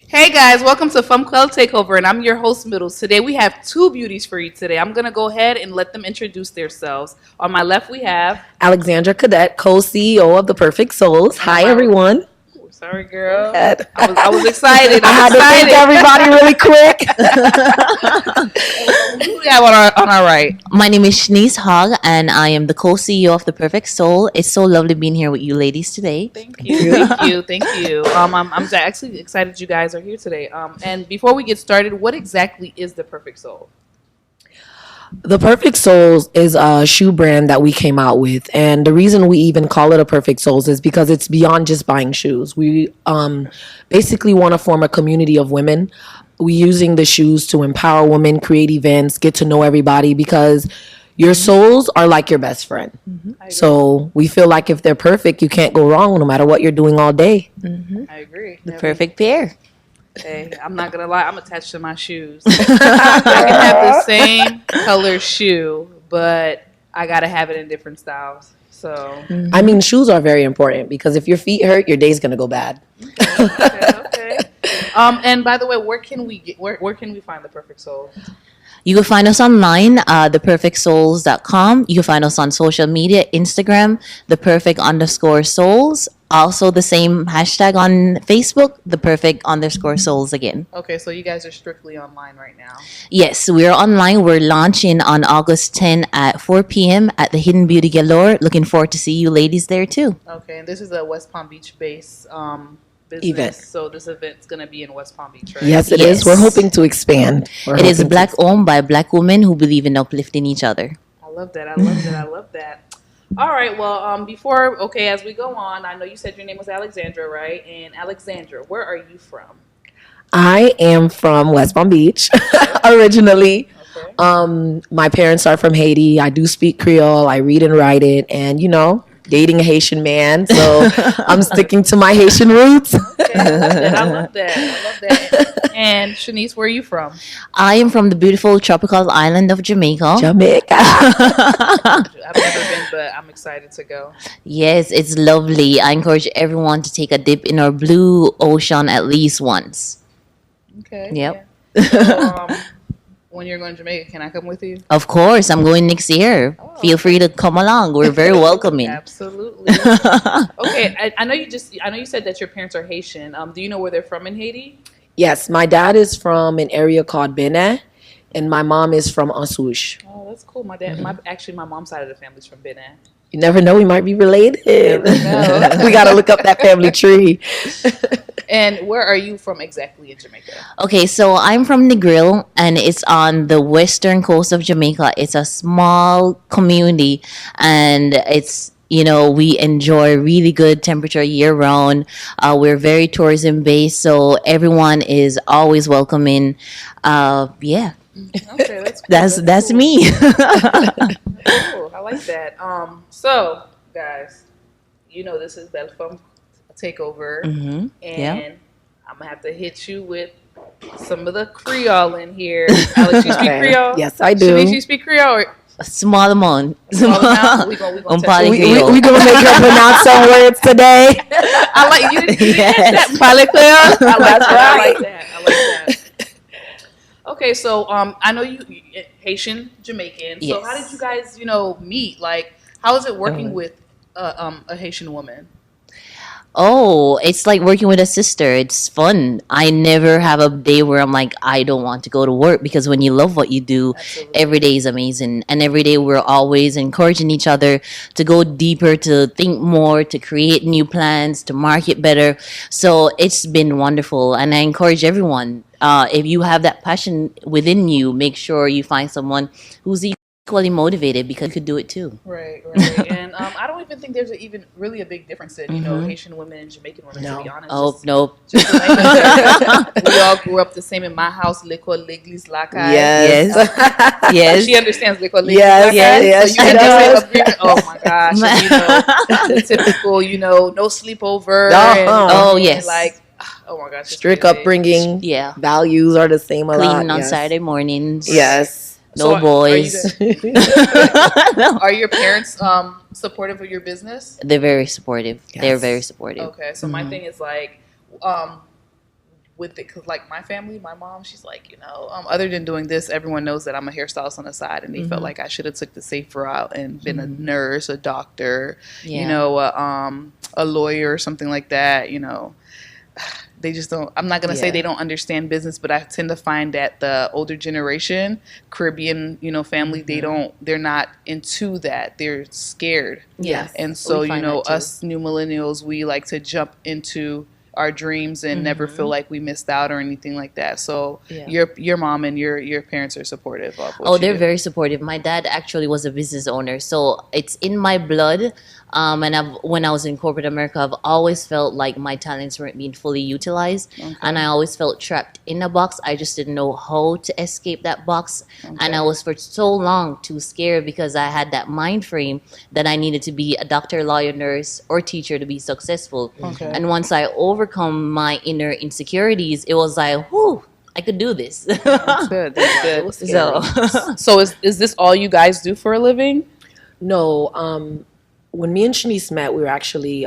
Hey guys, welcome to Fanm Kreyol Takeover, and I'm your host, Middles. Today we have two beauties for you today. I'm going to go ahead and let them introduce themselves. On my left we have Alexandra, Cadet, co-CEO of The Perfect Souls. Hi, everyone. Ooh, sorry, girl. I was excited. I had to thank everybody really quick. Who we have on our right? My name is Shanese Hogg, and I am the co-CEO of The Perfect Soul. It's so lovely being here with you ladies today. Thank you. I'm actually excited you guys are here today. And before we get started, what exactly is The Perfect Soul? The Perfect Souls is a shoe brand that we came out with, and the reason we even call it a Perfect Souls is because it's beyond just buying shoes. We basically want to form a community of women. We're using the shoes to empower women, create events, get to know everybody, because your souls are like your best friend. Mm-hmm. So we feel like if they're perfect, you can't go wrong no matter what you're doing all day. Mm-hmm. I agree. The perfect pair. Hey, I'm not gonna lie, I'm attached to my shoes. I can have the same color shoe, but I gotta have it in different styles. So I mean, shoes are very important, because if your feet hurt, your day's gonna go bad. Okay. And by the way, where can we find The Perfect Soul? You can find us online, theperfectsouls.com. You can find us on social media, Instagram, theperfect_souls. Also the same hashtag on Facebook, theperfect_souls again. Okay, so you guys are strictly online right now. Yes, we're online. We're launching on August 10 at 4 p.m. at the Hidden Beauty Galore. Looking forward to see you ladies there too. Okay, and this is a West Palm Beach base business. Event. So this event's going to be in West Palm Beach, right? Yes, it is. We're hoping to expand. It is black owned by black women who believe in uplifting each other. I love that. All right. Well, as we go on, I know you said your name was Alexandra, right? And Alexandra, where are you from? I am from West Palm Beach, originally. Okay. My parents are from Haiti. I do speak Creole. I read and write it, and dating a Haitian man, so I'm sticking to my Haitian roots. Okay, I love that. And Shanese, where are you from? I am from the beautiful tropical island of Jamaica. I've never been, but I'm excited to go. Yes, it's lovely. I encourage everyone to take a dip in our blue ocean at least once. Okay. Yep. Yeah. So, when you're going to Jamaica, can I come with you? Of course, I'm going next year. Oh. Feel free to come along. We're very welcoming. Absolutely. Okay, I know you said that your parents are Haitian. Do you know where they're from in Haiti? Yes, my dad is from an area called Benin, and my mom is from Ansouche. Oh, that's cool. My dad, my mom's side of the family's from Benin. You never know, we might be related. We got to look up that family tree. And where are you from exactly in Jamaica? Okay, so I'm from Negril, and it's on the western coast of Jamaica. It's a small community, and it's, we enjoy really good temperature year round. We're very tourism based, so everyone is always welcoming. Yeah. Okay, that's cool. That's me. Cool. I like that. So guys, this is Fanm Takeover, and I'm gonna have to hit you with some of the Creole in here. Alex, you speak Creole? Yes, I do. Shanice, you speak Creole? A small amount. We gonna make her pronounce some words today. I like you. Yes. I like that. Okay, so I know you Haitian Jamaican. So Yes. how did you guys, meet? Like, how is it working with a Haitian woman? Oh, it's like working with a sister. It's fun. I never have a day where I'm like, I don't want to go to work, because when you love what you do, Absolutely. every day is amazing. And every day we're always encouraging each other to go deeper, to think more, to create new plans, to market better. So it's been wonderful. And I encourage everyone, if you have that passion within you, make sure you find someone who's equally motivated, because you could do it too. Right. And I don't even think there's even really a big difference in, Haitian women and Jamaican women, to be honest. Oh, nope. Just we all grew up the same in my house. L'école, l'église, la caille. Yes. Yes. She understands l'école, l'église, Yes, la caille. yes, So you she can does. just say, oh my gosh. And, the typical, no sleepover. Oh, and yes. like, oh my gosh. Strict crazy. upbringing. Yeah. Values are the same a lot. Cleaning on Yes. Saturday mornings. Yes. No boys. Are your parents supportive of your business? They're very supportive. Yes. They're very supportive. Okay, so my thing is like, with it, cause like my family, my mom, she's like, other than doing this, everyone knows that I'm a hairstylist on the side, and they felt like I should have took the safe route and been a nurse, a doctor, a lawyer or something like that. They just don't. I'm not gonna say they don't understand business, but I tend to find that the older generation, Caribbean, family, they're not into that. They're scared. Yes. And so, We find that too. us new millennials, we like to jump into our dreams and never feel like we missed out or anything like that. So your mom and your parents are supportive of what they're do. very supportive. My dad actually was a business owner, so it's in my blood. And when I was in corporate America, I've always felt like my talents weren't being fully utilized, and I always felt trapped in a box. I just didn't know how to escape that box, and I was for so long too scared because I had that mind frame that I needed to be a doctor, lawyer, nurse, or teacher to be successful. And once I overcome my inner insecurities, it was like, whew, I could do this. That's good. That's good. So is this all you guys do for a living? No. When me and Shanice met, we were actually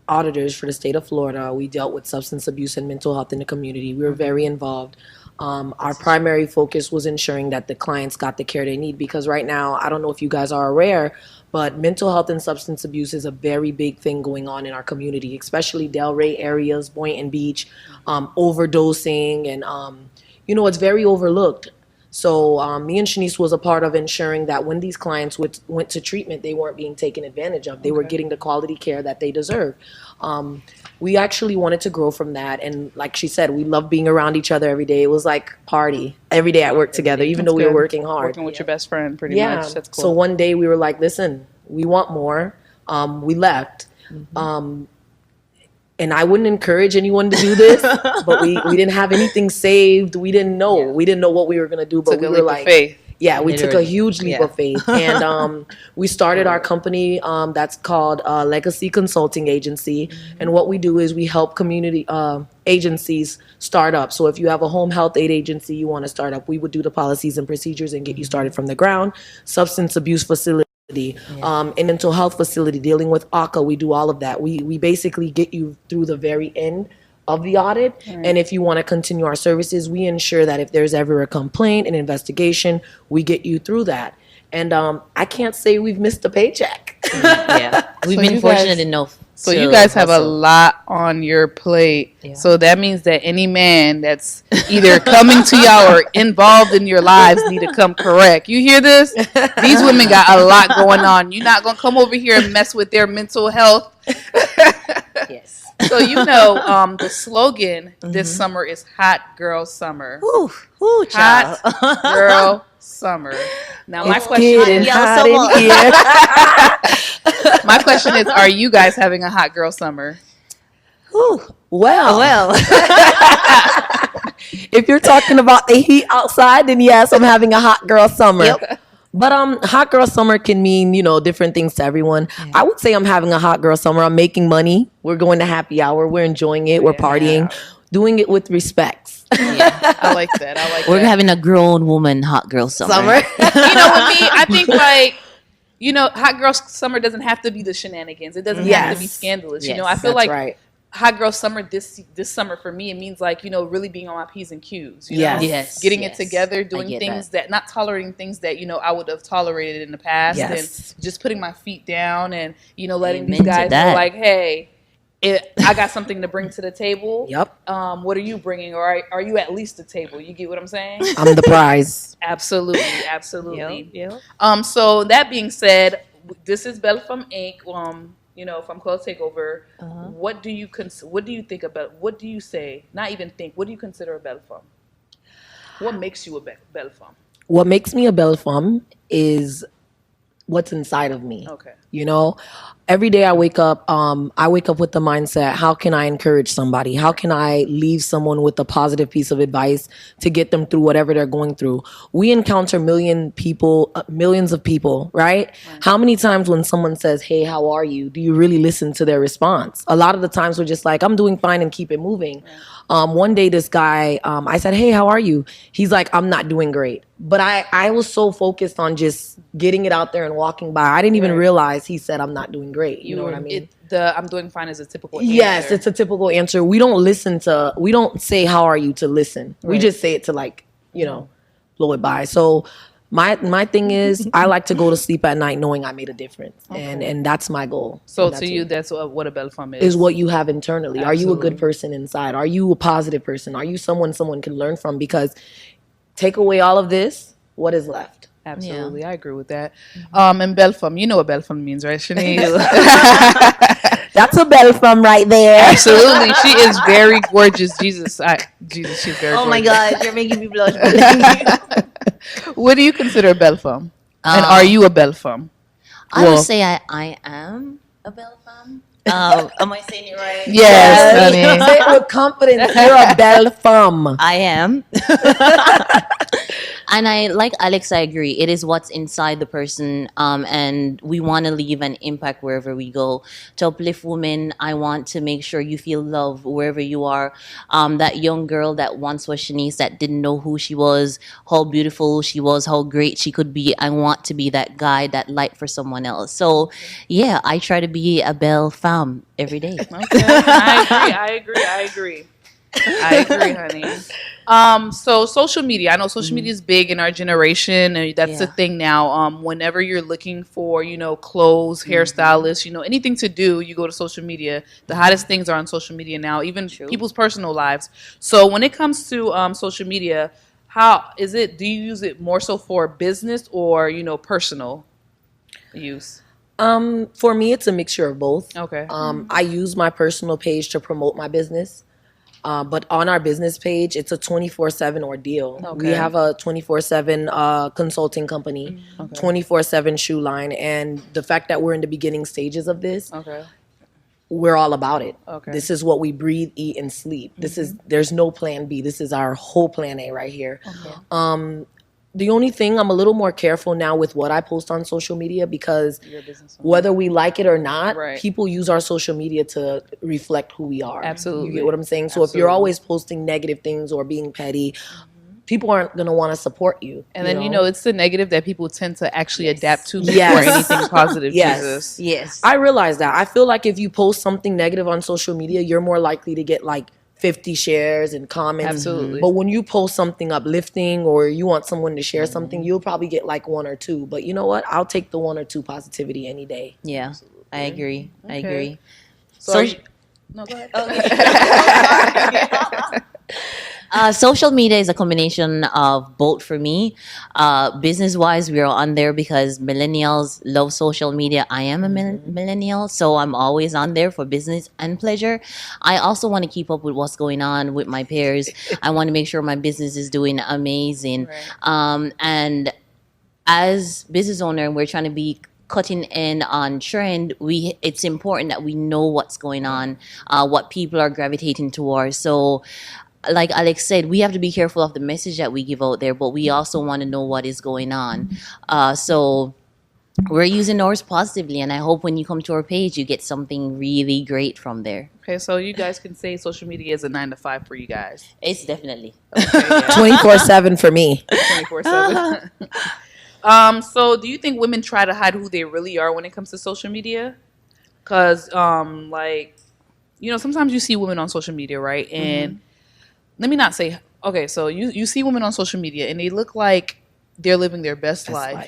auditors for the state of Florida. We dealt with substance abuse and mental health in the community. We were very involved. Our primary focus was ensuring that the clients got the care they need, because right now, I don't know if you guys are aware, but mental health and substance abuse is a very big thing going on in our community, especially Delray areas, Boynton Beach, overdosing, and it's very overlooked. So me and Shanice was a part of ensuring that when these clients went to treatment, they weren't being taken advantage of. They were getting the quality care that they deserve. We actually wanted to grow from that. And like she said, we love being around each other every day. It was like party every day at work together, even though we were working hard. Working with your best friend, pretty much. That's cool. So one day we were like, listen, we want more. We left. And I wouldn't encourage anyone to do this, but we didn't have anything saved. We didn't know. We didn't know what we were going to do, but we were like, faith. Yeah, we took a huge leap of faith. And we started our company that's called Legacy Consulting Agency. And what we do is we help community agencies start up. So if you have a home health aid agency you want to start up, we would do the policies and procedures and get you started from the ground. Substance abuse facility. In mental health facility, dealing with ACA, we do all of that. We basically get you through the very end of the audit. And if you want to continue our services, we ensure that if there's ever a complaint, an investigation, we get you through that. And I can't say we've missed a paycheck. We've been fortunate enough. So you guys have a lot on your plate. So that means that any man that's either coming to y'all or involved in your lives need to come correct. You hear this? These women got a lot going on. You're not going to come over here and mess with their mental health. Yes. So the slogan this summer is Hot Girl Summer. Hot Girl Summer. Now my question is, are you guys having a hot girl summer? Well. If you're talking about the heat outside, then yes, I'm having a hot girl summer. But hot girl summer can mean, different things to everyone. I would say I'm having a hot girl summer. I'm making money. We're going to happy hour. We're enjoying it. We're partying. Doing it with respect. I like that. We're having a grown woman hot girl summer. With me, I think hot girl summer doesn't have to be the shenanigans. It doesn't have to be scandalous. I feel like hot girl summer this summer for me, it means really being on my P's and Q's. Getting it together, doing things that not tolerating things that I would have tolerated in the past, and just putting my feet down and letting these guys know like, hey, I got something to bring to the table. What are you bringing, or are you at least the table? You get what I'm saying? I'm the prize. Absolutely. So that being said, this is Fanm Inc. From Kreyol Takeover. What do you think about? What do you say? Not even think. What do you consider a Fanm? What makes you a Fanm? What makes me a Fanm is what's inside of me. Okay. You know, every day I wake up with the mindset, how can I encourage somebody? How can I leave someone with a positive piece of advice to get them through whatever they're going through? We encounter millions of people, right? How many times when someone says, hey, how are you? Do you really listen to their response? A lot of the times we're just like, I'm doing fine, and keep it moving. One day this guy, I said, hey, how are you? He's like, I'm not doing great. But I was so focused on just getting it out there and walking by. I didn't even realize he said, I'm not doing great. You know what I mean? I'm doing fine is a typical answer. Yes, it's a typical answer. We don't say, how are you to listen. We just say it to blow it by. So my thing is, I like to go to sleep at night knowing I made a difference. And that's my goal. So to you, that's what a belle femme is. Is what you have internally. Absolutely. Are you a good person inside? Are you a positive person? Are you someone can learn from? Because take away all of this, what is left? Absolutely. I agree with that. And belle femme, you know what belle femme means, right, Shanese? That's a belle femme right there. Absolutely. She is very gorgeous. Jesus, she's very gorgeous. Oh my God, you're making me blush. What do you consider a belle femme? And are you a belle femme? I would say I am a belle femme. Am I saying it right? Yes, honey. Say it with confidence. You're a belle femme. I am. And like Alex, I agree. It is what's inside the person, and we want to leave an impact wherever we go. To uplift women, I want to make sure you feel love wherever you are. That young girl that once was Shanese, that didn't know who she was, how beautiful she was, how great she could be. I want to be that guide, that light for someone else. So, yeah, I try to be a belle femme every day. Okay. I agree, honey. So social media. I know social media is big in our generation, and that's the thing now. Whenever you're looking for, clothes, hairstylists, anything to do, you go to social media. The hottest things are on social media now, even people's personal lives. So when it comes to social media, how is it? Do you use it more so for business or personal use? For me, it's a mixture of both. Okay. I use my personal page to promote my business. But on our business page, it's a 24/7 ordeal. Okay. We have a 24/7 consulting company, 24/7 shoe line. And the fact that we're in the beginning stages of this, we're all about it. Okay. This is what we breathe, eat, and sleep. There's no plan B. This is our whole plan A right here. Okay. The only thing, I'm a little more careful now with what I post on social media, because whether we like it or not, people use our social media to reflect who we are. Absolutely. You get what I'm saying? So if you're always posting negative things or being petty, people aren't going to want to support you. And then, it's the negative that people tend to actually adapt to before anything positive. Jesus. Yes. I realize that. I feel like if you post something negative on social media, you're more likely to get 50 shares and comments. Absolutely. But when you post something uplifting or you want someone to share something, you'll probably get 1 or 2. But you know what? I'll take the 1 or 2 positivity any day. Yeah, absolutely. I agree. Okay. I agree. So no, go ahead. Social media is a combination of both for me. Business-wise, we're on there because millennials love social media. I am a millennial, so I'm always on there for business and pleasure. I also want to keep up with what's going on with my peers. I want to make sure my business is doing amazing. Right. And as business owner, we're trying to be cutting in on trend. It's important that we know what's going on, what people are gravitating towards. So like Alex said, we have to be careful of the message that we give out there, but we also want to know what is going on. So we're using ours positively, and I hope when you come to our page, you get something really great from there. Okay, so you guys can say social media is a 9 to 5 for you guys. It's definitely 24/7 for me. 24/7. So do you think women try to hide who they really are when it comes to social media? Because sometimes you see women on social media, right? And let me not say, okay, so you see women on social media and they look like they're living their best life,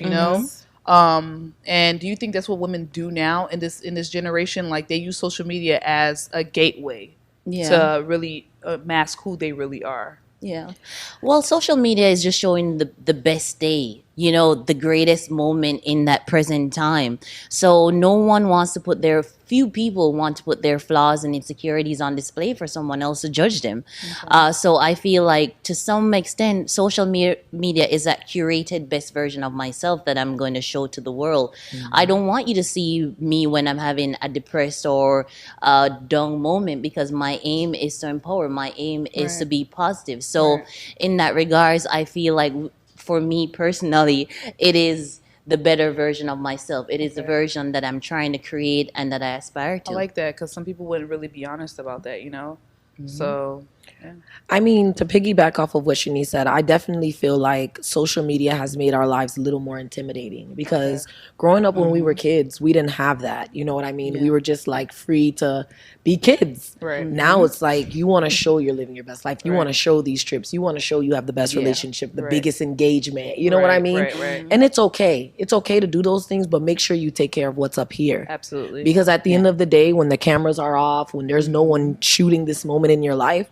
and do you think that's what women do now in this generation? Like, they use social media as a gateway to really mask who they really are. Yeah. Well, social media is just showing the best day. you know, the greatest moment in that present time. So no one wants to put their few people want to put their flaws and insecurities on display for someone else to judge them. So I feel like to some extent, social media is that curated best version of myself that I'm going to show to the world. I don't want you to see me when I'm having a depressed or a down moment, because my aim is to empower. My aim is to be positive. So in that regards, I feel like for me personally, it is the better version of myself. It is the version that I'm trying to create and that I aspire to. I like that, because some people wouldn't really be honest about that, you know? So, yeah. I mean, to piggyback off of what Shanice said, I definitely feel like social media has made our lives a little more intimidating, because growing up when we were kids, we didn't have that. You know what I mean? We were just like free to be kids. Right. Now it's like you want to show you're living your best life. You want to show these trips. You want to show you have the best relationship, the biggest engagement. You know what I mean? Right. And it's okay. It's okay to do those things, but make sure you take care of what's up here. Absolutely. Because at the end of the day, when the cameras are off, when there's no one shooting this moment in your life,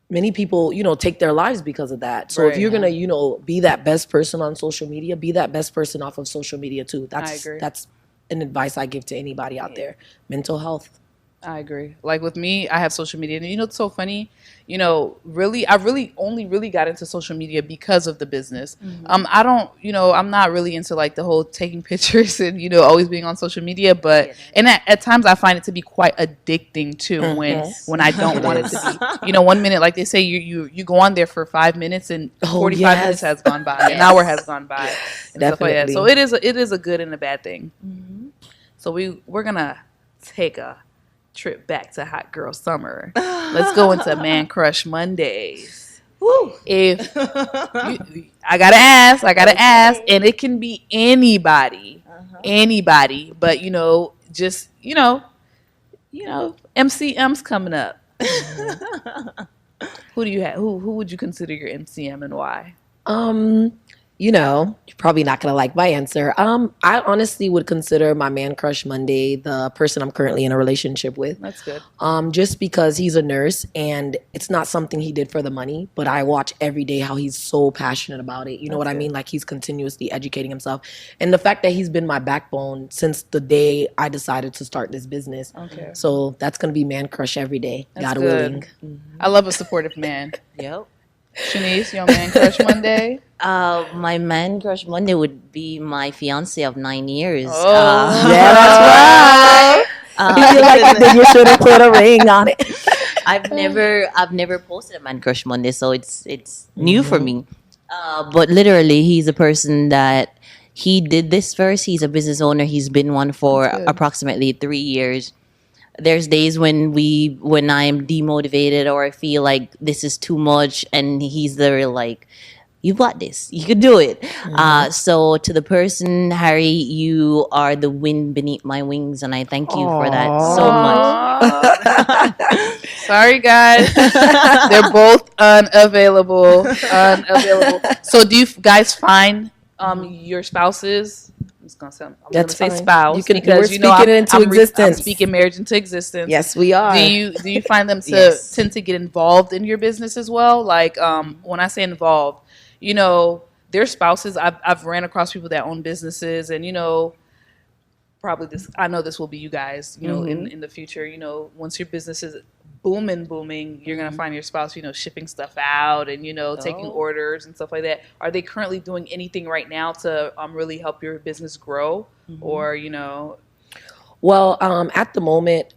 many people, you know, take their lives because of that. So if you're gonna, you know, be that best person on social media, be that best person off of social media too. That's an advice I give to anybody out there. Mental health. I agree. Like with me, I have social media, and you know, it's so funny. You know, I really only really got into social media because of the business. I don't, you know, I'm not really into like the whole taking pictures and, you know, always being on social media. But and at times I find it to be quite addicting too when I don't want it to be. You know, 1 minute, like they say, you go on there for 5 minutes and 45 minutes has gone by, an hour has gone by, and stuff like that. So it is a good and a bad thing. So we're gonna take a trip back to hot girl summer. Let's go into Man Crush Mondays. Woo. If I gotta ask, and it can be anybody, but you know, just you know, MCM's coming up. Who do you have? Who would you consider your MCM and why? You know, you're probably not gonna like my answer. I honestly would consider my man crush Monday the person I'm currently in a relationship with. That's good. Just because he's a nurse and it's not something he did for the money, but I watch every day how he's so passionate about it. You know what I mean? Like he's continuously educating himself, and the fact that he's been my backbone since the day I decided to start this business. Okay. So that's gonna be man crush every day. God willing. I love a supportive man. Yep. Shanice, your man crush Monday? My man crush Monday would be my fiance of 9 years. Yeah, that's right. I feel like you should have put a ring on it. I've never posted a man crush Monday, so it's new for me. But literally, he's a person that he did this first. He's a business owner. He's been one for approximately 3 years. There's days when I'm demotivated or I feel like this is too much, and he's there like, you got this, you could do it. So to the person, Harry, you are the wind beneath my wings, and I thank you for that so much. Sorry, guys, they're both unavailable. So do you guys find your spouses? I'm gonna say spouse. You can, because we're speaking it into existence. I'm speaking marriage into existence. Yes, we are. Do you find them to tend to get involved in your business as well? Like when I say involved, you know, their spouses. I've ran across people that own businesses, and you know, probably I know this will be you guys. You know, in the future, you know, once your business is booming, you're gonna find your spouse, you know, shipping stuff out and you know taking orders and stuff like that. Are they currently doing anything right now to really help your business grow, or you know? Well, at the moment,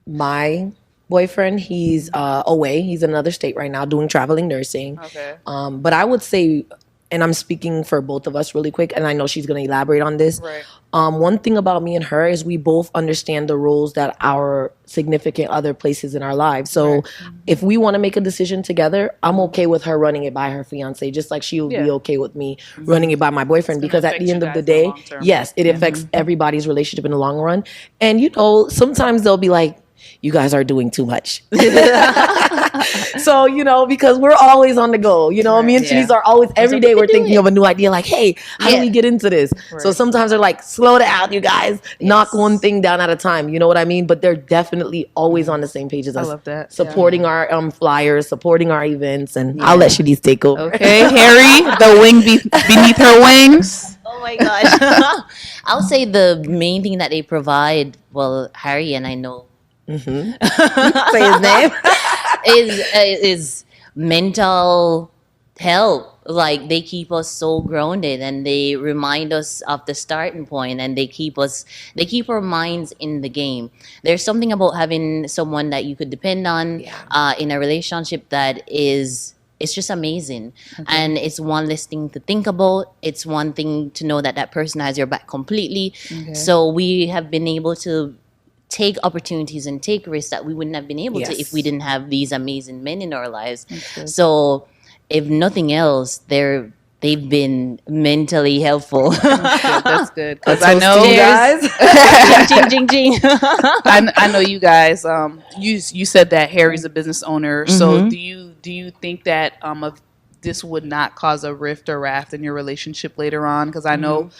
my boyfriend, he's away. He's in another state right now doing traveling nursing. Okay. But I would say, and I'm speaking for both of us really quick, and I know she's going to elaborate on this. Right. One thing about me and her is we both understand the roles that our significant other places in our lives. So if we want to make a decision together, I'm okay with her running it by her fiance, just like she will be okay with me running it by my boyfriend. Because at the end of the day, yes, it affects everybody's relationship in the long run. And, you know, sometimes they'll be like, you guys are doing too much. So, because we're always on the go, me and Shanese are always, every day we're thinking of a new idea, like, hey, how do we get into this? Right. So sometimes they're like, slow down, you guys, knock one thing down at a time. You know what I mean? But they're definitely always on the same page as us. I love that. Supporting our flyers, supporting our events, and I'll let Shanese take over. Okay, Harry, the wing beneath her wings. Oh my gosh. I'll say the main thing that they provide, well, Harry and I know. Say his name. is mental health. Like, they keep us so grounded, and they remind us of the starting point, and they keep our minds in the game. There's something about having someone that you could depend on in a relationship that it's just amazing. Okay. And it's one less thing to think about. It's one thing to know that person has your back completely. Okay. So we have been able to take opportunities and take risks that we wouldn't have been able to if we didn't have these amazing men in our lives. So if nothing else, they've been mentally helpful. That's good. Because I know you guys. Jing, jing, jing. I know you guys. You said that Harry's a business owner. Mm-hmm. So do you think that this would not cause a rift or raft in your relationship later on? Because I know,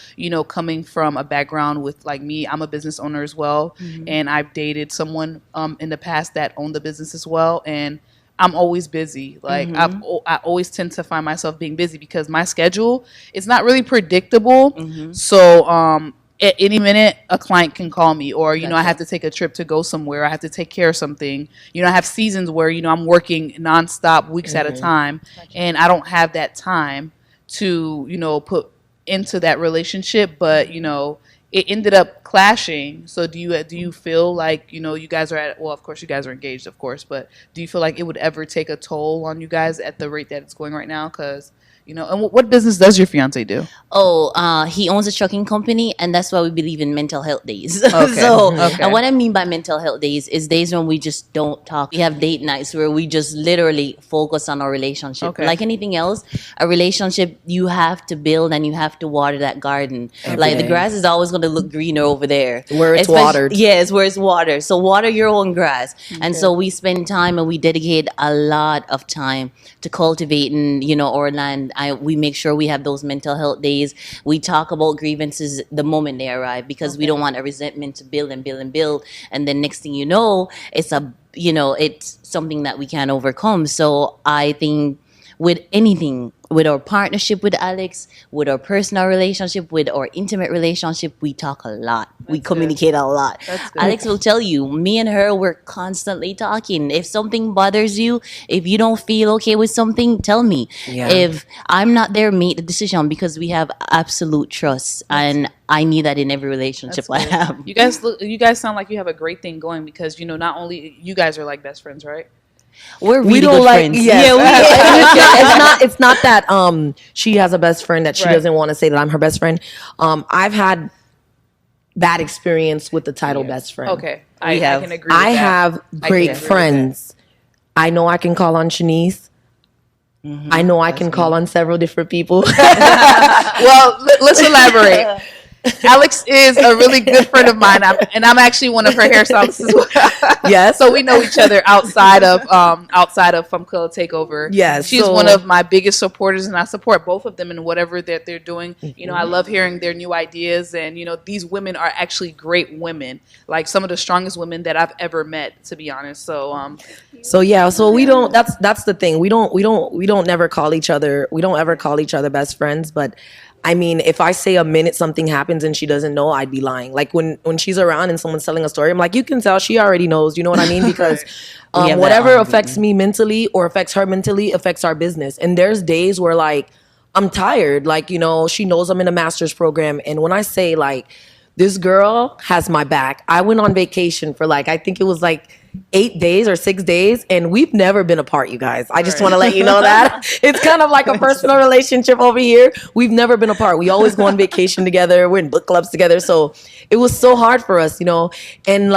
coming from a background with, like me, I'm a business owner as well. Mm-hmm. And I've dated someone in the past that owned the business as well. And I'm always busy. Like, I always tend to find myself being busy because my schedule is not really predictable. Mm-hmm. So at any minute, a client can call me, or, I have to take a trip to go somewhere. I have to take care of something. I have seasons where, I'm working nonstop weeks at a time, and I don't have that time to, put into that relationship. But, it ended up clashing. So do you feel like, you guys are well, of course you guys are engaged, of course, but do you feel like it would ever take a toll on you guys at the rate that it's going right now? Because, and what business does your fiance do? He owns a trucking company, and that's why we believe in mental health days. Okay. And what I mean by mental health days is days when we just don't talk. We have date nights where we just literally focus on our relationship. Okay. Like anything else, a relationship, you have to build and you have to water that garden. Like, the grass is always going to look greener over there. Where it's watered. Yes, where it's watered. So water your own grass. Okay. And so we spend time and we dedicate a lot of time to cultivating, our land. We make sure we have those mental health days. We talk about grievances the moment they arrive, because we don't want a resentment to build and build and build. And then next thing you know, it's something that we can't overcome. So I think with anything, with our partnership with Alex, with our personal relationship, with our intimate relationship, we talk a lot. We communicate a lot. Alex will tell you, me and her, we're constantly talking. If something bothers you, if you don't feel okay with something, tell me. Yeah. If I'm not there, make the decision, because we have absolute trust. And I need that in every relationship I have. You guys sound like you have a great thing going, because, not only you guys are like best friends, right? We're really good friends. Yes. It's not that she has a best friend that she doesn't want to say that I'm her best friend. I've had bad experience with the title best friend. Okay. I can agree with that. I have great friends. I know I can call on Shanese. Mm-hmm. I know I can call on several different people. Well, let's elaborate. Alex is a really good friend of mine, and I'm actually one of her hairstylists as well. Yes. So we know each other outside of Fanm Kreyol Takeover. Yes. She's one of my biggest supporters, and I support both of them in whatever that they're doing. Mm-hmm. I love hearing their new ideas, and these women are actually great women, like some of the strongest women that I've ever met, to be honest. So so we don't. That's the thing. We don't never call each other. We don't ever call each other best friends, but. I mean, if I say a minute something happens and she doesn't know, I'd be lying. Like when she's around and someone's telling a story, I'm like, you can tell she already knows. You know what I mean? Because whatever affects me mentally or affects her mentally affects our business. And there's days where like I'm tired. Like, she knows I'm in a master's program. And when I say like, this girl has my back. I went on vacation for I think it was 8 days or 6 days, and we've never been apart, you guys. I just want to let you know that. It's kind of like a personal relationship over here. We've never been apart. We always go on vacation together. We're in book clubs together. So it was so hard for us, and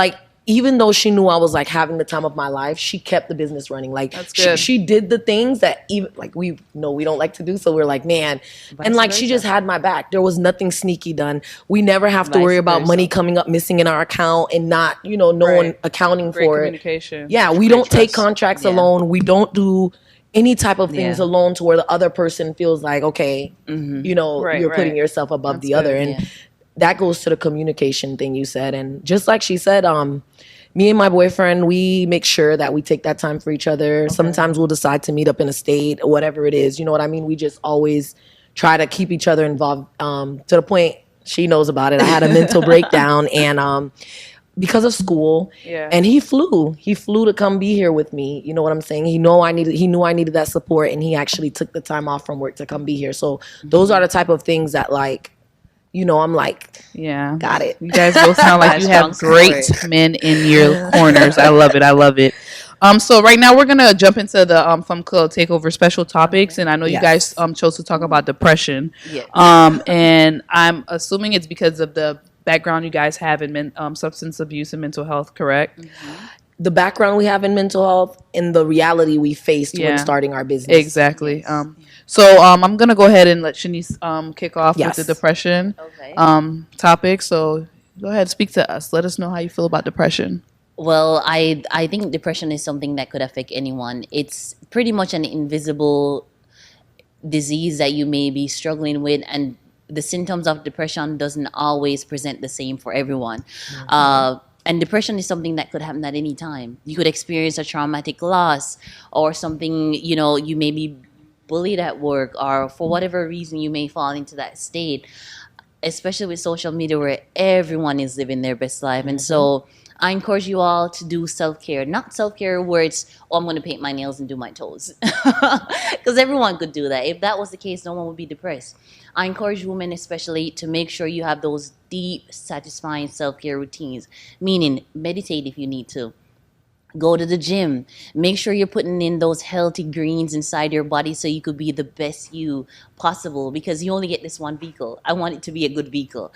even though she knew I was like having the time of my life, she kept the business running. Like she did the things that even like we know we don't like to do. So we're like, man, and like she just had my back. There was nothing sneaky done. We never have to worry about money coming up missing in our account and not, no one accounting for communication. it. Yeah, we don't take contracts alone. We don't do any type of things alone to where the other person feels like, okay, you're putting yourself above the other. And that goes to the communication thing you said. And just like she said, me and my boyfriend, we make sure that we take that time for each other. Okay. Sometimes we'll decide to meet up in a state or whatever it is. You know what I mean? We just always try to keep each other involved to the point she knows about it. I had a mental breakdown and because of school, and he flew to come be here with me. You know what I'm saying? He knew I needed that support, and he actually took the time off from work to come be here. So those are the type of things that like, I'm like, got it. You guys both sound like you have great men in your corners. I love it. So right now we're gonna jump into the Fanm Kreyol Takeover special topics, and I know you guys chose to talk about depression. And I'm assuming it's because of the background you guys have in substance abuse and mental health, correct? The background we have in mental health and the reality we faced when starting our business. Exactly. So I'm gonna go ahead and let Shanese kick off with the depression topic. So go ahead, speak to us. Let us know how you feel about depression. Well, I think depression is something that could affect anyone. It's pretty much an invisible disease that you may be struggling with, and the symptoms of depression doesn't always present the same for everyone. And depression is something that could happen at any time. You could experience a traumatic loss or something, you may be bullied at work, or for whatever reason you may fall into that state, especially with social media where everyone is living their best life. And so I encourage you all to do self-care. Not self-care where it's, I'm going to paint my nails and do my toes. Because everyone could do that. If that was the case, no one would be depressed. I encourage women especially to make sure you have those deep, satisfying self-care routines. Meaning, meditate if you need to. Go to the gym. Make sure you're putting in those healthy greens inside your body so you could be the best you possible, because you only get this one vehicle. I want it to be a good vehicle.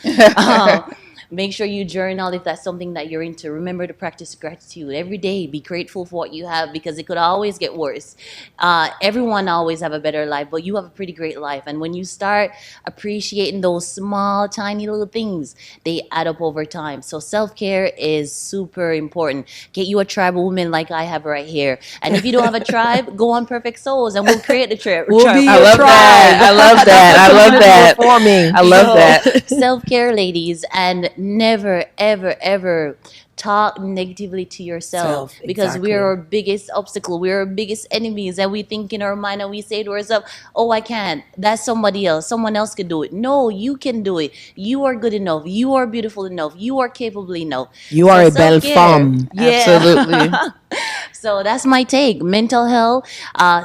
Make sure you journal if that's something that you're into. Remember to practice gratitude every day. Be grateful for what you have, because it could always get worse. Everyone always have a better life, but you have a pretty great life. And when you start appreciating those small, tiny little things, they add up over time. So self-care is super important. Get you a tribe of women like I have right here. And if you don't have a tribe, go on Perfect Souls and we'll create the tribe. We'll be I love that. Performing. I love that. Self-care, ladies, and never, ever, ever talk negatively to yourself, because we're our biggest obstacle. We're our biggest enemies, and we think in our mind and we say to ourselves, oh, I can't. That's somebody else. Someone else could do it. No, you can do it. You are good enough. You are beautiful enough. You are capable enough. You are a belle femme. Yeah. Absolutely. So that's my take. Mental health,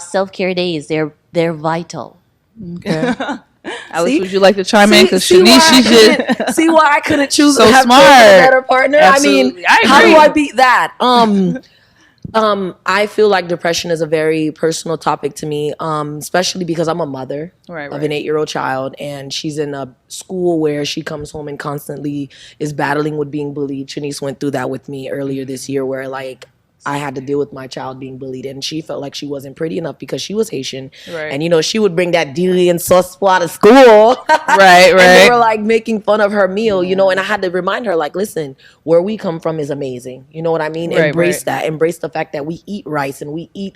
self-care days, they're vital. Okay. Alice, would you like to chime in? Because see why I couldn't choose so to have smart. a better partner. Absolutely. I mean, how do I beat that? I feel like depression is a very personal topic to me, especially because I'm a mother of an 8-year-old child, and she's in a school where she comes home and constantly is battling with being bullied. Shanese went through that with me earlier this year, where like I had to deal with my child being bullied, and she felt like she wasn't pretty enough because she was Haitian. And she would bring that dili and sauce to school. And they were like making fun of her meal, and I had to remind her, like, listen, where we come from is amazing. You know what I mean? Embrace that. Embrace the fact that we eat rice and we eat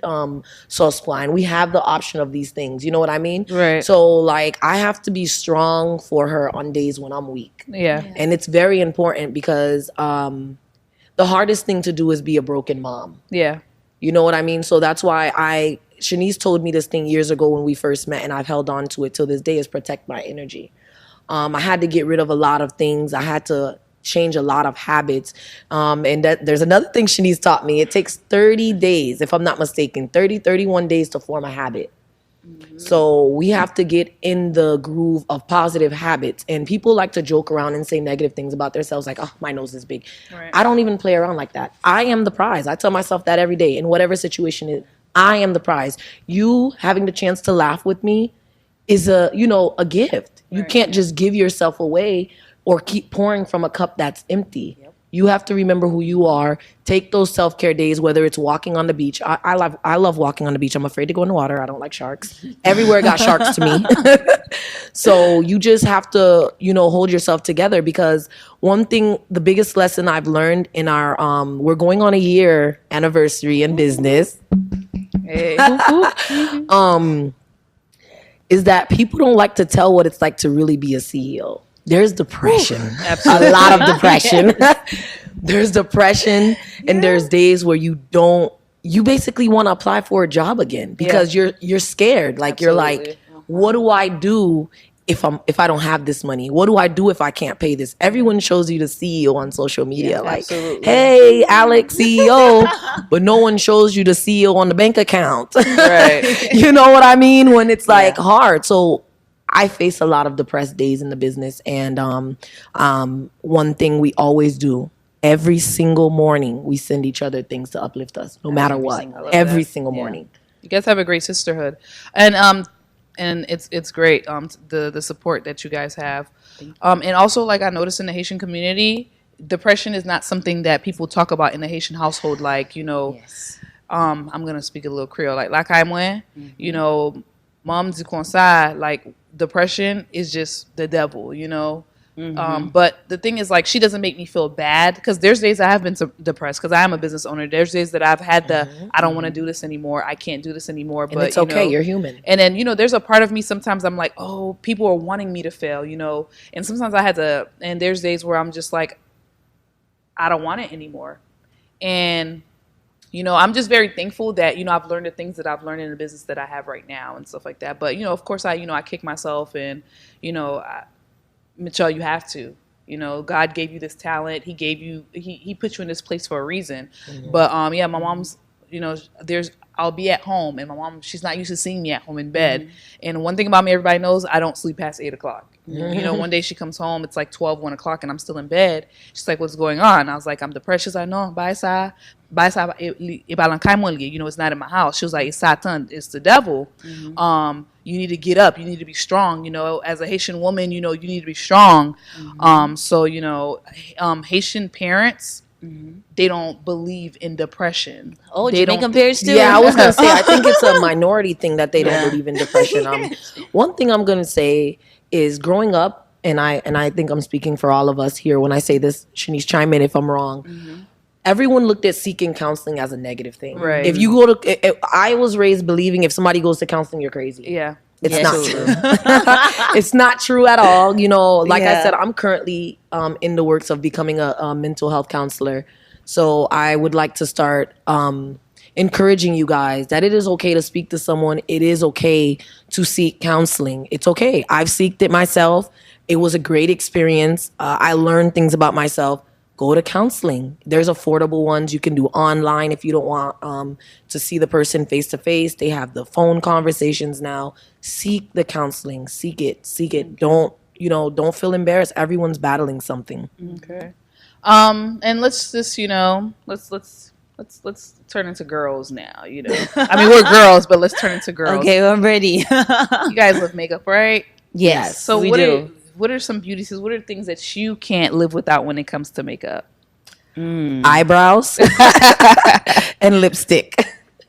sauce and we have the option of these things. You know what I mean? So like I have to be strong for her on days when I'm weak. And it's very important because the hardest thing to do is be a broken mom. You know what I mean? So that's why Shanese told me this thing years ago when we first met, and I've held on to it till this day, is protect my energy. I had to get rid of a lot of things. I had to change a lot of habits. And that there's another thing Shanese taught me. It takes 30 days, if I'm not mistaken, 31 days to form a habit. So we have to get in the groove of positive habits. And people like to joke around and say negative things about themselves, like, oh, my nose is big. I don't even play around like that. I am the prize. I tell myself that every day in whatever situation it is. I am the prize. You having the chance to laugh with me is a gift. You can't just give yourself away or keep pouring from a cup that's empty. You have to remember who you are. Take those self-care days, whether it's walking on the beach. I love walking on the beach. I'm afraid to go in the water. I don't like sharks. Everywhere got sharks to me. So you just have to, hold yourself together, because one thing, the biggest lesson I've learned in our, we're going on a year anniversary in business. Hey. Is that people don't like to tell what it's like to really be a CEO. There's depression. Absolutely. A lot of depression. There's depression, and there's days where you basically want to apply for a job again, because you're scared. Like, Absolutely. You're like, what do I do if I don't have this money? What do I do if I can't pay this? Everyone shows you the CEO on social media, like, absolutely. hey, Alex, CEO, but no one shows you the CEO on the bank account. Right. You know what I mean? When it's like hard. So I face a lot of depressed days in the business, and one thing we always do, every single morning, we send each other things to uplift us, no matter what. Every single morning. You guys have a great sisterhood, and it's great. The support that you guys have, and also, like, I noticed in the Haitian community, depression is not something that people talk about in the Haitian household. Like, I'm gonna speak a little Creole, like moi, mom du conseil, like, depression is just the devil, but the thing is, like, she doesn't make me feel bad, because there's days I have been depressed, because I am a business owner. There's days that I've had I don't want to do this anymore, I can't do this anymore, And but it's okay, you're human. and then there's a part of me, sometimes I'm like, oh, people are wanting me to fail, and sometimes I had to, and there's days where I'm just like, I don't want it anymore. And I'm just very thankful that, I've learned the things that I've learned in the business that I have right now and stuff like that. But, of course, I kick myself, and, Michelle, you have to. God gave you this talent. He gave you, he put you in this place for a reason. Mm-hmm. But, my mom's, I'll be at home, and my mom, she's not used to seeing me at home in bed. Mm-hmm. And one thing about me, everybody knows, I don't sleep past 8 o'clock. Mm-hmm. One day she comes home, it's like 12, 1 o'clock, and I'm still in bed. She's like, what's going on? I was like, I'm depressed. She's like, no, it's not in my house. She was like, it's Satan, it's the devil. Mm-hmm. You need to get up. You need to be strong. As a Haitian woman, you need to be strong. Mm-hmm. So, Haitian parents, they don't believe in depression. Oh, Jamaican parents too? Yeah, I was going to say, I think it's a minority thing that they don't believe in depression. One thing I'm going to say is, growing up, and I think I'm speaking for all of us here when I say this, Shanese, chime in if I'm wrong. Mm-hmm. Everyone looked at seeking counseling as a negative thing. Right. If you go to, I was raised believing if somebody goes to counseling, you're crazy. Yeah. It's not true. It's not true at all. Like I said, I'm currently in the works of becoming a mental health counselor. So I would like to start encouraging you guys that it is okay to speak to someone. It is okay to seek counseling. It's okay. I've seeked it myself. It was a great experience. I learned things about myself. Go to counseling. There's affordable ones you can do online if you don't want to see the person face to face. They have the phone conversations now. Seek the counseling. Seek it. Don't feel embarrassed. Everyone's battling something. Okay. And let's just let's turn into girls now. I mean, we're girls, but let's turn into girls. Okay, I'm ready. You guys love makeup, right? Yes. So we do. What are some beauty tips? What are things that you can't live without when it comes to makeup? Eyebrows and lipstick.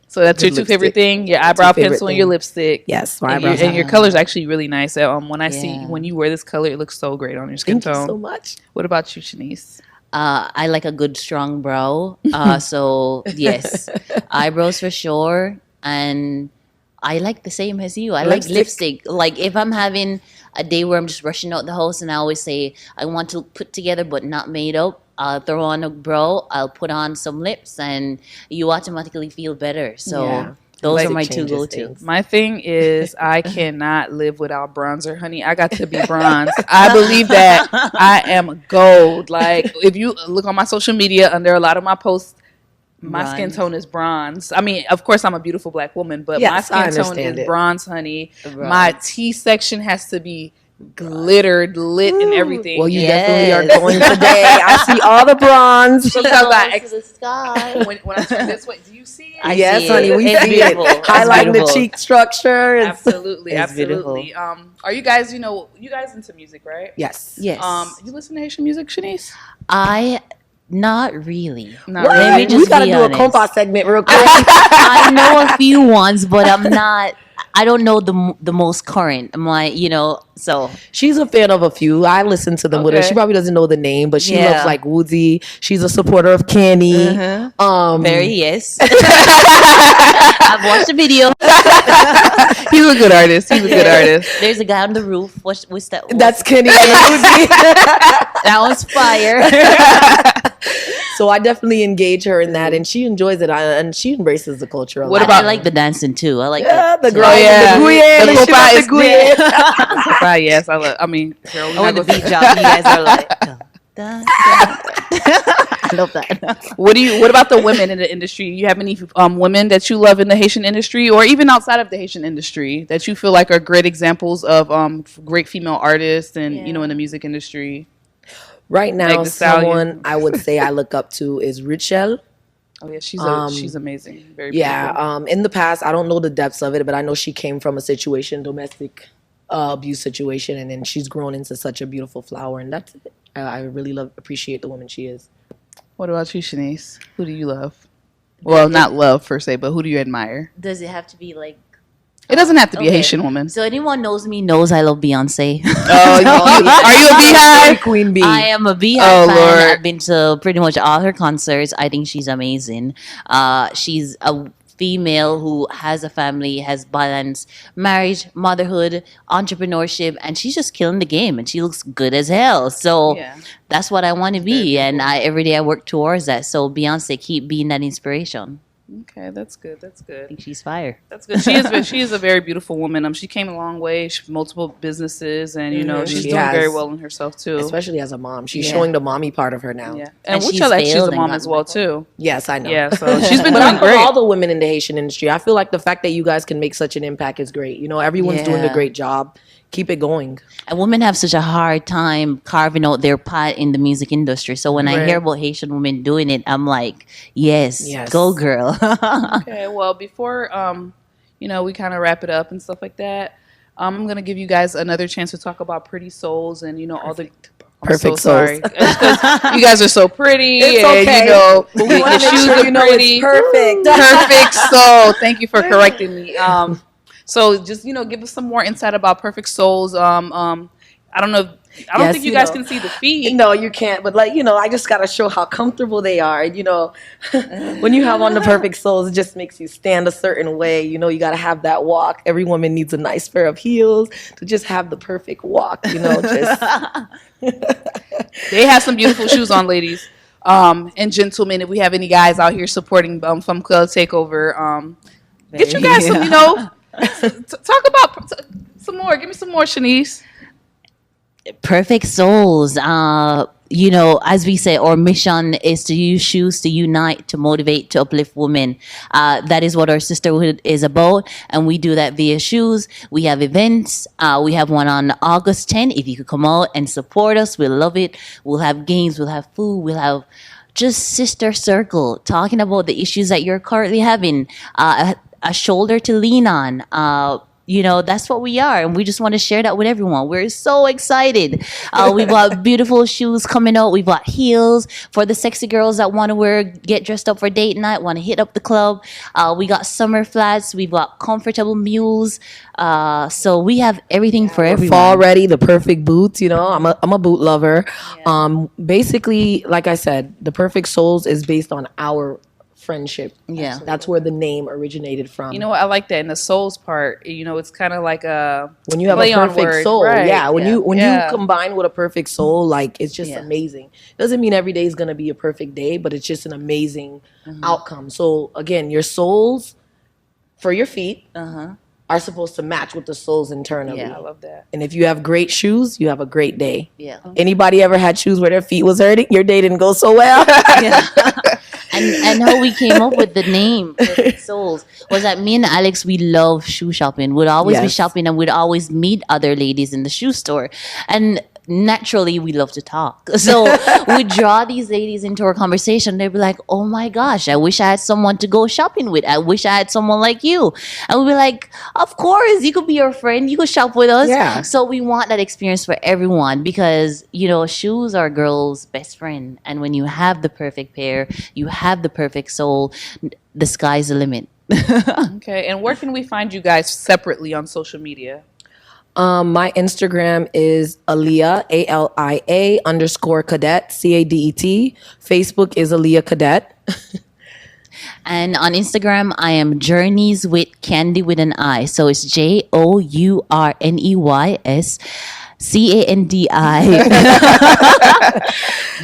So that's your two favorite thing? Your eyebrow pencil and your lipstick. Yes, my eyebrows. And your color is actually really nice. When I see when you wear this color, it looks so great on your skin tone. Thank you so much. What about you, Shanese? I like a good strong brow. So yes, eyebrows for sure. And I like the same as you. I like lipstick. Like, if I'm having a day where I'm just rushing out the house, and I always say I want to look put together but not made up, I'll throw on a brow, I'll put on some lips, and you automatically feel better. So those are my two go-tos. My thing is, I cannot live without bronzer, honey. I got to be bronze. I believe that I am gold. Like, if you look on my social media, under a lot of my posts, my skin tone is bronze. I mean, of course, I'm a beautiful black woman, but my skin tone is bronze, honey. My T section has to be glittered, lit, and everything. Well, you definitely are going today. I see all the bronze. Sometimes the sky. When I turn this way, do you see it? Yes, honey, we see it. Highlighting the cheek structure. Absolutely. Are you guys, you guys into music, right? Yes. Yes. You listen to Haitian music, Shanice? I Not really. Not Well, really. Let me we just gotta be do a honest. compa segment real quick. I know a few ones, but I'm not. I don't know the most current. I'm like, so She's a fan of a few. I listen to them with her. She Okay. probably doesn't know the name, but she Yeah. loves like Woodsy. She's a supporter of Kenny. very yes. I've watched the video. He's a good artist. He's a good artist. There's a guy on the roof. What's that? That's Kenny and Woodsy. That one's fire. So I definitely engage her in that, and she enjoys it, and she embraces the culture. What I about- like the dancing too. I like the the girl, yeah. the Guyenne, The and she compa loves is the Guyenne. Right, yes, I love. I mean, girl, we're Oh, when not the gonna- beat drop, you guys are like, dun, dun, dun. I love that. What about the women in the industry? You have any women that you love in the Haitian industry, or even outside of the Haitian industry, that you feel like are great examples of great female artists and in the music industry? Right Meg now, Thee Stallion. someone I would say I look up to is Richelle. Oh yeah, she's amazing. Very beautiful. Yeah. In the past, I don't know the depths of it, but I know she came from a situation, domestic abuse situation, and then she's grown into such a beautiful flower, and that's it. I really appreciate the woman she is. What about you, Shanese? Who do you love? Well, not love per se, but who do you admire? Does it have to be like? It doesn't have to be a Okay. Haitian woman. So anyone knows me knows I love Beyonce. Oh, are you a beehive? Queen Bee. I am a Beehive Oh, fan. Lord. I've been to pretty much all her concerts. I think she's amazing. She's a female who has a family, has balanced marriage, motherhood, entrepreneurship, and she's just killing the game. And she looks good as hell. So Yeah. that's what I want to be, and every day I work towards that. So Beyonce, keep being that inspiration. Okay, that's good. That's I good. think she's fire. That's good. She is a very beautiful woman. She came a long way. She multiple businesses, and she's She doing has. very well in herself too. Especially as a mom. She's Yeah. showing the mommy part of her now. Yeah, And and she's she's failed a and mom as gotten well back too. Yes, I know. Yeah, so she's been But I doing love great. all the women in the Haitian industry. I feel like the fact that you guys can make such an impact is great. Everyone's doing a Yeah. great job. Keep it going. And women have such a hard time carving out their part in the music industry. So when I Right. hear about Haitian women doing it, I'm like, yes. Go girl. Okay, well, before we kind of wrap it up and stuff like that, I'm gonna give you guys another chance to talk about Pretty Souls and all the. I'm Perfect so sorry. Souls. It's 'cause you guys are so pretty, It's and okay. the, We wanna the make shoes sure are you know pretty. it's perfect. Perfect Soul. Thank you for correcting me. So just give us some more insight about Perfect Souls. I don't know. I don't Yes, think you guys can see the feet. No, you can't. But I just gotta show how comfortable they are. When you have on the Perfect Souls, it just makes you stand a certain way. You gotta have that walk. Every woman needs a nice pair of heels to just have the perfect walk. Just They have some beautiful shoes on, ladies. And gentlemen, if we have any guys out here supporting Fanm Kreyol Takeover, get you guys some, talk about some more. Give me some more, Shanese. Perfect souls. As we say, our mission is to use shoes to unite, to motivate, to uplift women. That is what our sisterhood is about, and we do that via shoes. We have events. We have one on August 10th. If you could come out and support us, we'll love it. We'll have games. We'll have food. We'll have just sister circle talking about the issues that you're currently having. A shoulder to lean on. That's what we are, and we just want to share that with everyone. We're so excited. We bought beautiful shoes coming out. We bought heels for the sexy girls that want to get dressed up for date night, want to hit up the club. We got summer flats. We've got comfortable mules. So we have everything for everyone. fall ready, the perfect boots. I'm a boot lover. Basically, like I said, the Perfect Souls is based on our friendship. Yeah. That's where the name originated from. You know what? I like that in the souls part. It's kind of like a When you have play a on perfect words, soul, right. yeah. When you Yeah. combine with a perfect soul, it's just Yeah. amazing. Doesn't mean every day is gonna be a perfect day, but it's just an amazing outcome. So again, your souls for your feet are supposed to match with the souls internally. Yeah. I love that. And if you have great shoes, you have a great day. Yeah. Anybody ever had shoes where their feet was hurting? Your day didn't go so well. Yeah. And how we came up with the name Perfect Souls was that me and Alex, we love shoe shopping. We'd always be Yes. shopping, and we'd always meet other ladies in the shoe store. And naturally we love to talk. So we draw these ladies into our conversation. They'd be like, oh my gosh, I wish I had someone to go shopping with. I wish I had someone like you. And we'd be like, of course, you could be our friend. You could shop with us. Yeah. So we want that experience for everyone because, you know, shoes are girls' best friend. And when you have the perfect pair, you have the perfect sole, the sky's the limit. Okay, and where can we find you guys separately on social media? My Instagram is Aaliyah, ALIA _ Cadet, CADET. Facebook is Aaliyah Cadet. And on Instagram, I am Journeys with Candy with an I. So it's JOURNEYSCANDI.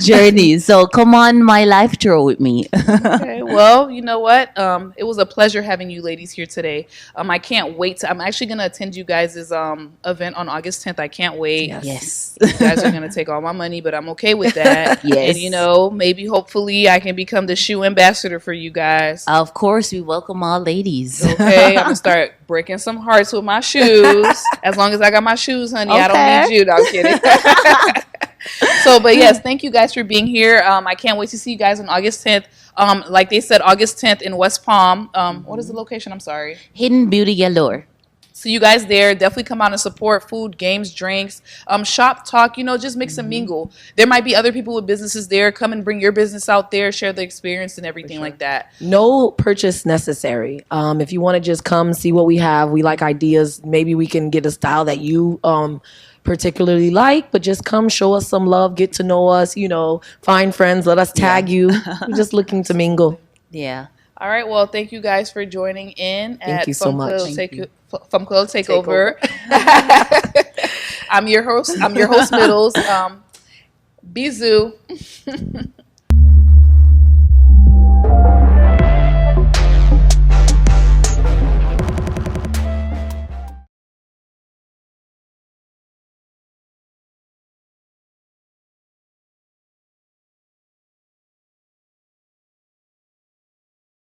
Journeys. So come on my life tour with me. Okay, well, you know what? It was a pleasure having you ladies here today. I can't wait to. I'm actually gonna attend you guys' event on August 10th. I can't wait. Yes. You guys are gonna take all my money, but I'm okay with that. Yes. And you know, maybe hopefully I can become the shoe ambassador for you guys. Of course, we welcome all ladies. Okay, I'm gonna start breaking some hearts with my shoes. As long as I got my shoes, honey, I don't need you. No, I'm kidding. So, but yes, thank you guys for being here. I can't wait to see you guys on August 10th. Like they said, August 10th in West Palm. What is the location? I'm sorry. Hidden Beauty Galore. So you guys there, definitely come out and support food, games, drinks, shop, talk, you know, just mix and mingle. There might be other people with businesses there. Come and bring your business out there, share the experience and everything like that. No purchase necessary. If you want to just come see what we have, we like ideas. Maybe we can get a style that you particularly like, but just come show us some love, get to know us, you know, find friends, let us tag you. We're just looking to mingle. Yeah. All right. Well, thank you guys for joining in. Thank you so much. Fanm Kreyol Takeover. I'm your host, Middles. Bisous.